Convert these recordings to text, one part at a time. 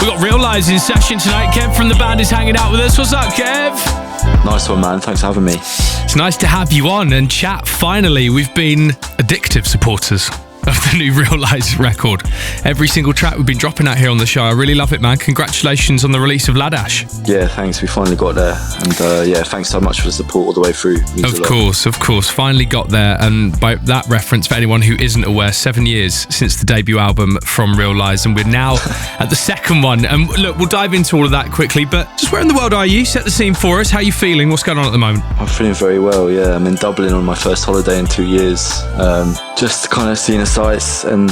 We got Real Lies in session tonight. Kev from the band is hanging out with us. What's up, Kev? Nice one, man. Thanks for having me. It's nice to have you on and chat. Finally, we've been addictive supporters of the new Real Lies record. Every single track we've been dropping out here on the show. I really love it, man. Congratulations on the release of Ladash. Yeah, thanks. We finally got there. And yeah, thanks so much for the support all the way through. Of course. Finally got there. And by that reference, for anyone who isn't aware, 7 years since the debut album from Real Lies. And we're now at the second one. And look, we'll dive into all of that quickly. But just where in the world are you? Set the scene for us. How are you feeling? What's going on at the moment? I'm feeling very well, yeah. I'm in Dublin on my first holiday in 2 years. Just kind of seeing the sights and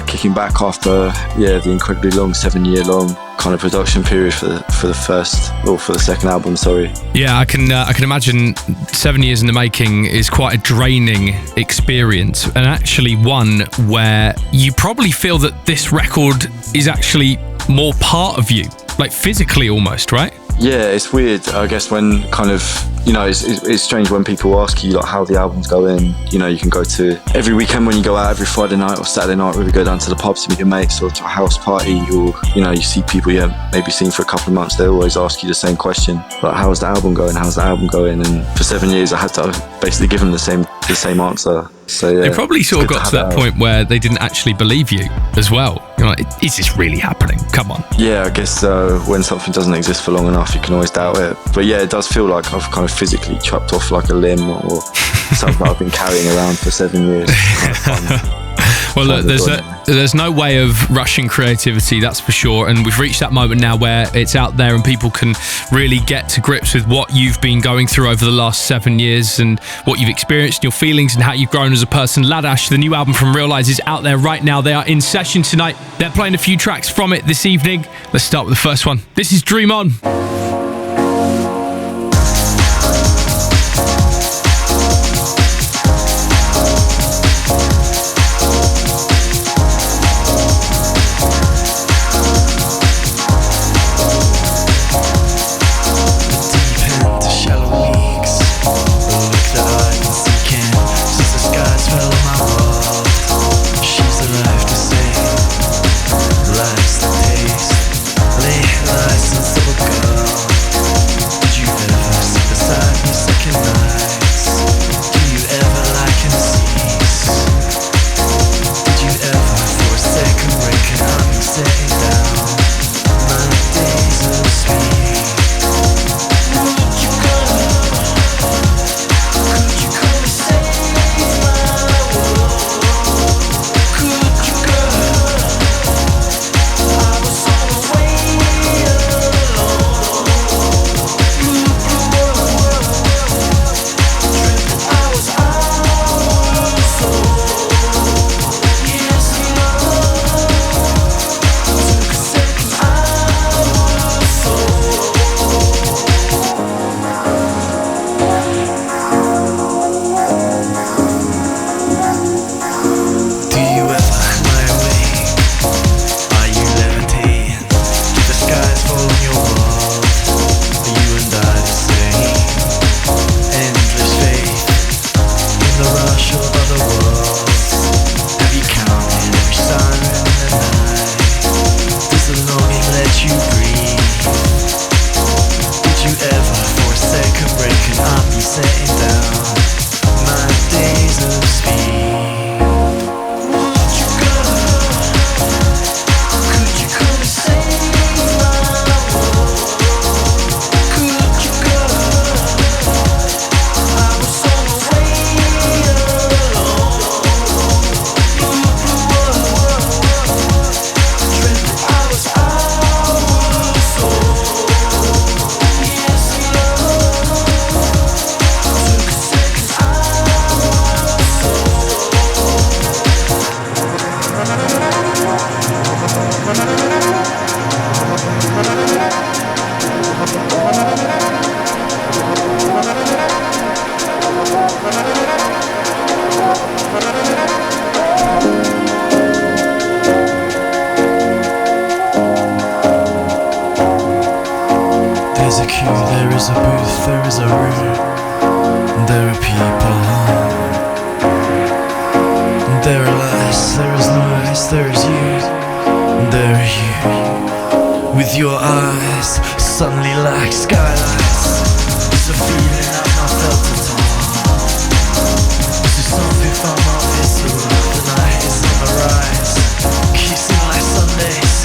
kicking back after the incredibly long 7 year long kind of production period for the second album. Sorry. Yeah, I can imagine 7 years in the making is quite a draining experience, and actually one where you probably feel that this record is actually more part of you, like physically almost, right? Yeah, it's weird. I guess when kind of, you know, it's strange when people ask you like how the album's going. You know, you can go to every weekend when you go out, every Friday night or Saturday night, where we go down to the pub to meet your mates or to a house party, or, you know, you see people you haven't maybe seen for a couple of months. They always ask you the same question, like, how's the album going? How's the album going? And for 7 years, I had to basically give them the same answer. So yeah, they probably sort of got to that point where they didn't actually believe you as well. You're like, is this really happening? Come on. Yeah, I guess when something doesn't exist for long enough, you can always doubt it. But yeah, it does feel like I've kind of physically chopped off like a limb or something I've been carrying around for 7 years. Kind of fun. Well, look, there's no way of rushing creativity, that's for sure. And we've reached that moment now where it's out there and people can really get to grips with what you've been going through over the last 7 years and what you've experienced, your feelings and how you've grown as a person. Ladash, the new album from Real Lies, is out there right now. They are in session tonight. They're playing a few tracks from it this evening. Let's start with the first one. This is Dream On. is a booth, there is a room, there are people. There are lies, there is noise, there is you, there are you. with your eyes, suddenly like skylights. It's a feeling I've not felt at all. This is something from our visceral. The night is on the rise, kissing like Sundays.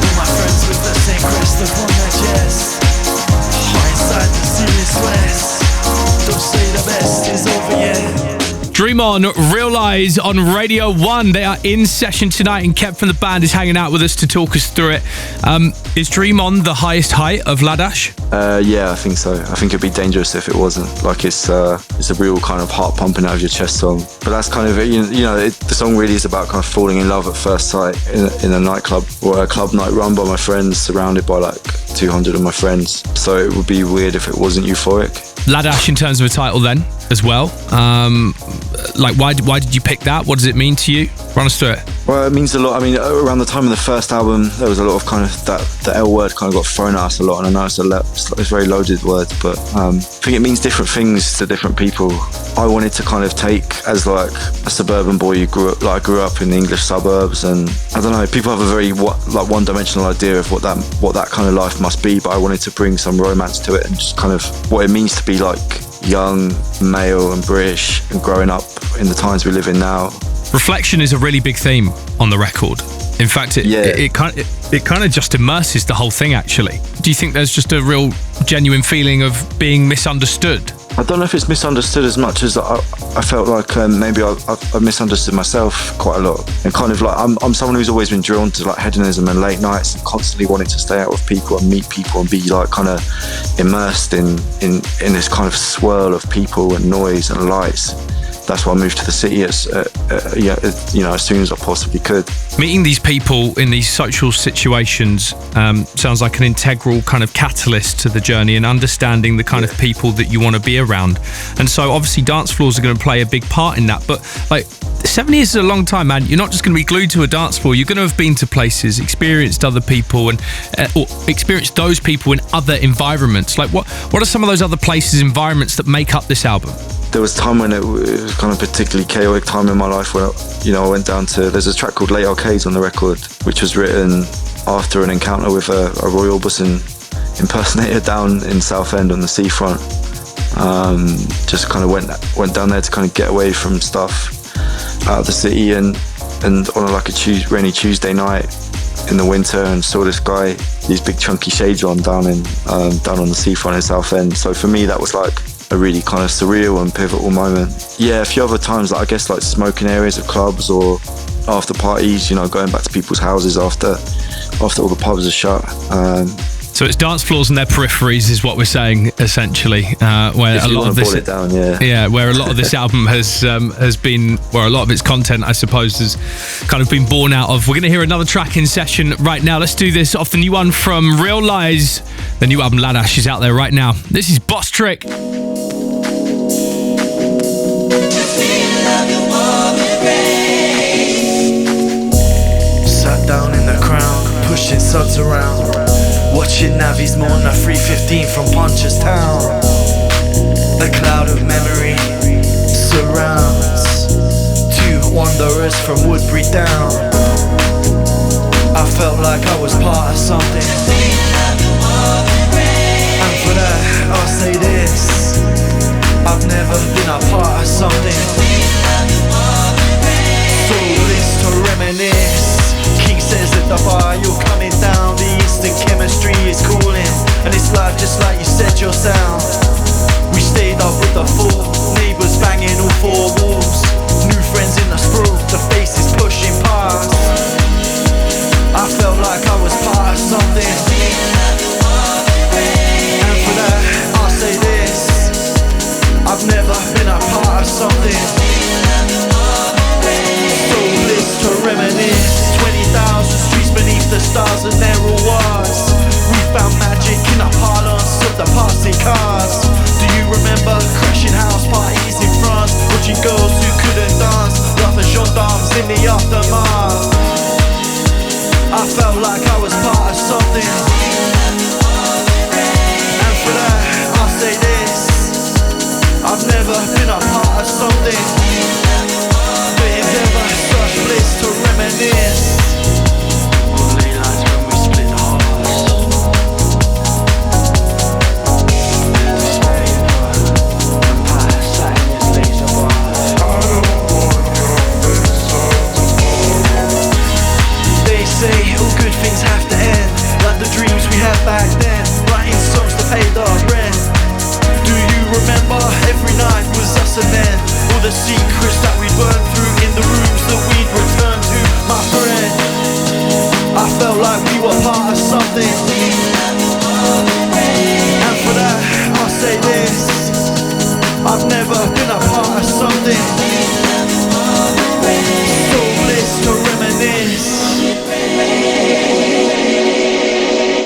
All my friends with the same crest upon their chest. Heart inside the serious west. Don't say the best is over yet. Dream On, Realize on Radio 1. They are in session tonight, and Kev from the band is hanging out with us to talk us through it. Is Dream On the highest height of Ladash? Yeah, I think so. I think it'd be dangerous if it wasn't. Like it's a real kind of heart pumping out of your chest song. But that's kind of it. The song really is about kind of falling in love at first sight in a nightclub or a club night run by my friends, surrounded by like 200 of my friends. So it would be weird if it wasn't euphoric. Ladash in terms of a title then as well. Why did you pick that? What does it mean to you? Run us through it. Well, it means a lot. I mean, around the time of the first album, there was a lot of kind of the L word kind of got thrown at us a lot, and I know it's a very loaded word, but I think it means different things to different people. I wanted to kind of take as like a suburban boy who grew up in the English suburbs, and I don't know, people have a very one-dimensional idea of what that kind of life must be, but I wanted to bring some romance to it and just kind of what it means to be like young, male and British and growing up in the times we live in now. Reflection is a really big theme on the record. In fact, it kind of just immerses the whole thing, actually. Do you think there's just a real genuine feeling of being misunderstood? I don't know if it's misunderstood as much as I felt like maybe I misunderstood myself quite a lot. And kind of like I'm someone who's always been drawn to like hedonism and late nights and constantly wanting to stay out with people and meet people and be like kind of immersed in this kind of swirl of people and noise and lights. That's why I moved to the city as soon as I possibly could. Meeting these people in these social situations sounds like an integral kind of catalyst to the journey and understanding the kind of people that you want to be around. And so obviously dance floors are going to play a big part in that. But like 7 years is a long time, man. You're not just going to be glued to a dance floor. You're going to have been to places, experienced other people and or experienced those people in other environments. Like what are some of those other places, environments that make up this album? There was a time when it was kind of particularly chaotic time in my life where, I went down to, there's a track called Late Arcades on the record, which was written after an encounter with a Roy Orbison impersonator down in Southend on the seafront. Just kind of went down there to kind of get away from stuff out of the city and on like a rainy Tuesday night in the winter and saw this guy, these big chunky shades on down on the seafront in Southend. So for me that was like a really kind of surreal and pivotal moment. Yeah, a few other times, like I guess like smoking areas of clubs or after parties, going back to people's houses after all the pubs are shut. So it's dance floors and their peripheries is what we're saying, essentially. Where a lot of this, down, where a lot of this album has been, where a lot of its content, I suppose, has kind of been born out of. We're going to hear another track in session right now. Let's do this off the new one from Realize. The new album Ladash is out there right now. This is Boss Trick. Sat down in the crown, pushing suds around, watching navies mourn a 315 from Punchestown. The cloud of memory surrounds two wanderers from Woodbury Down. I felt like I was part of something, and for that I'll say this: I've never been a part of something. So bliss to reminisce. King says at the bar you're coming down. The instant chemistry is calling, and it's live just like you said yourself. We stayed up with the full neighbours banging all four walls. New friends in the sprawl, the faces pushing past. I felt like I was part of something, and for that I'll say this: I've never been a part of something. So bliss to reminisce. 20,000 streets beneath the stars, and there all was. We found magic in the parlance of the passing cars. Do you remember crashing house parties in France, watching girls who couldn't dance, rough as gendarmes in the aftermath? I felt like I was part of something, and for that I'll say this: I've never been a part of something, but it's ever such bliss to reminisce. All late nights when we a part of something. And for that, I'll say this: I've never been a part of something. So bliss to reminisce.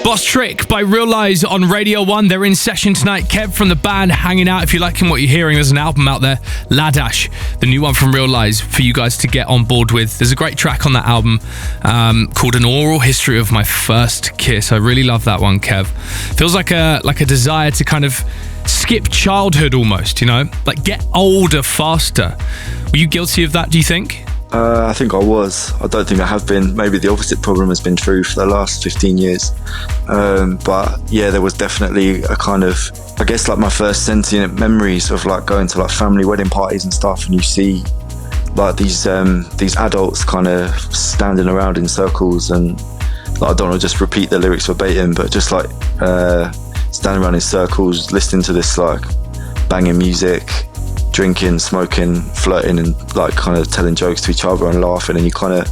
Boss Trick by Real Lies on Radio 1. They're in session tonight. Kev from the band hanging out. If you're liking what you're hearing, there's an album out there, Ladash, the new one from Real Lies, for you guys to get on board with. There's a great track on that album called An Oral History of My First Kiss. I really love that one, Kev. Feels like a desire to kind of skip childhood almost, you know? Like get older faster. Were you guilty of that, do you think? I think I was. I don't think I have been. Maybe the opposite problem has been true for the last 15 years. But yeah, there was definitely a kind of, I guess, like my first sentient memories of like going to like family wedding parties and stuff, and you see like these adults kind of standing around in circles, and like, I don't want to just repeat the lyrics verbatim, but just like standing around in circles listening to this like banging music, drinking, smoking, flirting, and like kind of telling jokes to each other and laughing. And you kind of,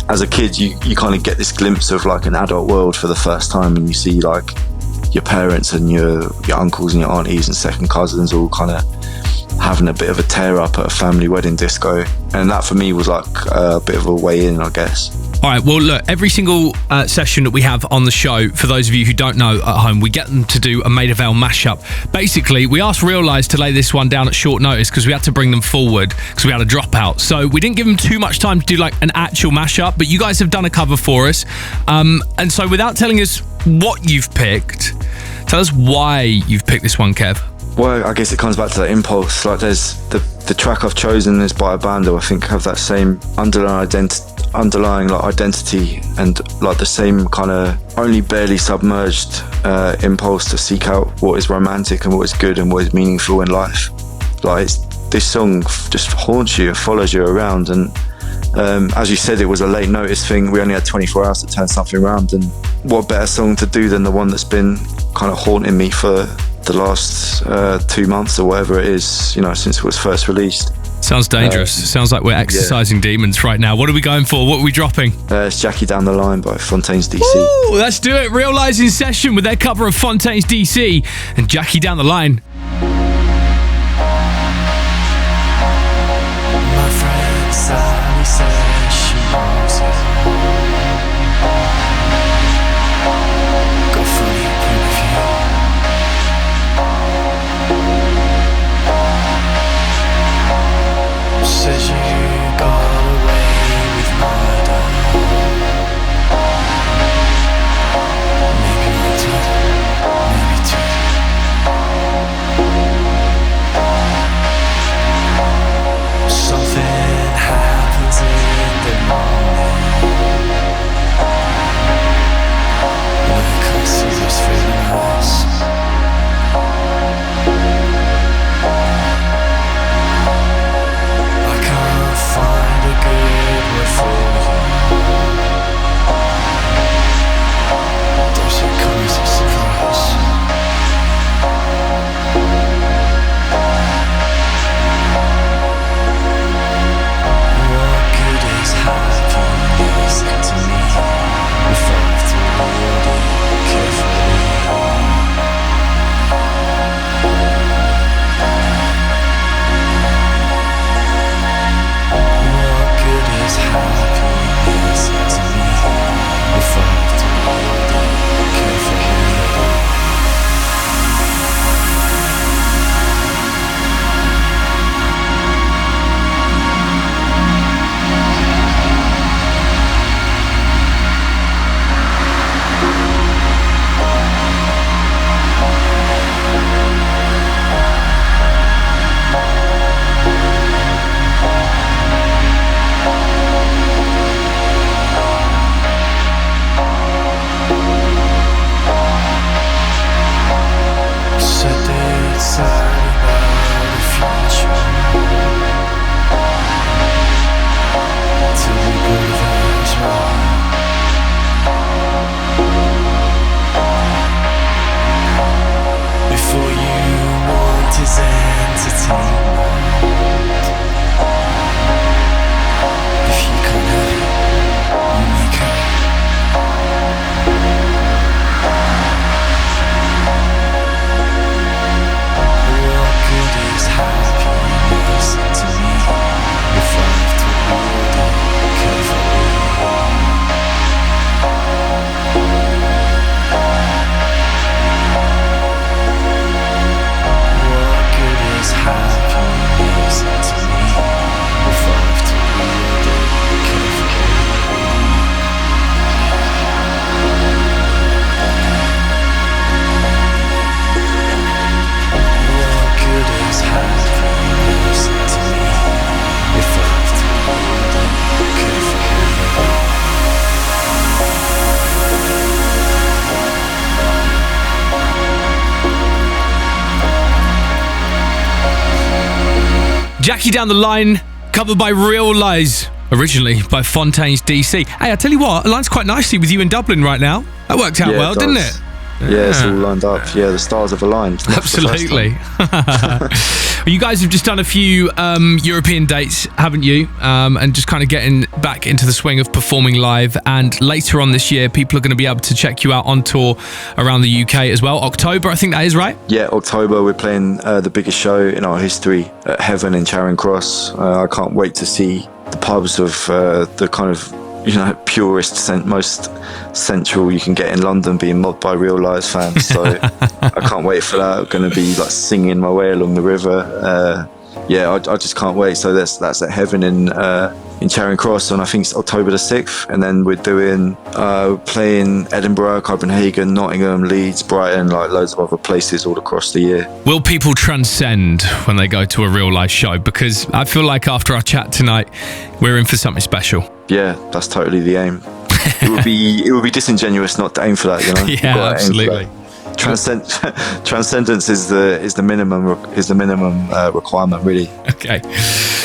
as a kid, you kind of get this glimpse of like an adult world for the first time, and you see like your parents and your uncles and your aunties and second cousins all kind of having a bit of a tear up at a family wedding disco. And that for me was like a bit of a way in, I guess. All right, well, look, every single session that we have on the show, for those of you who don't know at home, we get them to do a Maida Vale mashup. Basically, we asked Real Lies to lay this one down at short notice because we had to bring them forward because we had a dropout. So we didn't give them too much time to do like an actual mashup, but you guys have done a cover for us. And so without telling us what you've picked, tell us why you've picked this one, Kev. Well, I guess it comes back to that impulse. Like there's the track I've chosen is by a band who I think have that same underlying like identity and like the same kind of only barely submerged impulse to seek out what is romantic and what is good and what is meaningful in life. Like this song just haunts you, follows you around, and as you said, it was a late notice thing. We only had 24 hours to turn something around, and what better song to do than the one that's been kind of haunting me for the last 2 months or whatever it is, you know, since it was first released. Sounds dangerous. Sounds like we're exercising demons right now. What are we going for? What are we dropping? It's Jackie Down the Line by Fontaines DC. Ooh, let's do it. Real Lies in session with their cover of Fontaines DC and Jackie Down the Line. My friend Sally says she knows it. Got funny point of view. Says you got away with murder. Maybe one time, maybe two. Jackie Down the Line, covered by Real Lies, originally by Fontaines DC. Hey, I tell you what, it aligns quite nicely with you in Dublin right now. That worked out well, didn't it? Yeah, it's all lined up. Yeah, the stars have aligned. Absolutely. You guys have just done a few European dates, haven't you? And just kind of getting back into the swing of performing live. And later on this year, people are going to be able to check you out on tour around the UK as well. October, I think that is right? Yeah, October, we're playing the biggest show in our history at Heaven in Charing Cross. I can't wait to see the pubs of the kind of, purest, most central you can get in London being mobbed by Real Lies fans. So I can't wait for that. I'm going to be like singing my way along the river. I just can't wait. So that's at Heaven in Charing Cross, and I think it's October the 6th. And then we're doing playing Edinburgh, Copenhagen, Nottingham, Leeds, Brighton, like loads of other places all across the year. Will people transcend when they go to a Real Life show? Because I feel like after our chat tonight, we're in for something special. Yeah, that's totally the aim. It would be disingenuous not to aim for that, Yeah, absolutely. Transcendence is the minimum requirement, really. Okay,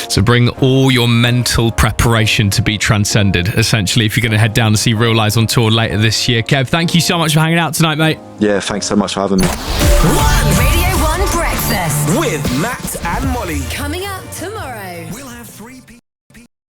so bring all your mental preparation to be transcended, essentially, if you're going to head down to see Real Lies on tour later this year. Kev, thank you so much for hanging out tonight, mate. Yeah, thanks so much for having me. Radio 1 Breakfast with Matt and Molly. coming up.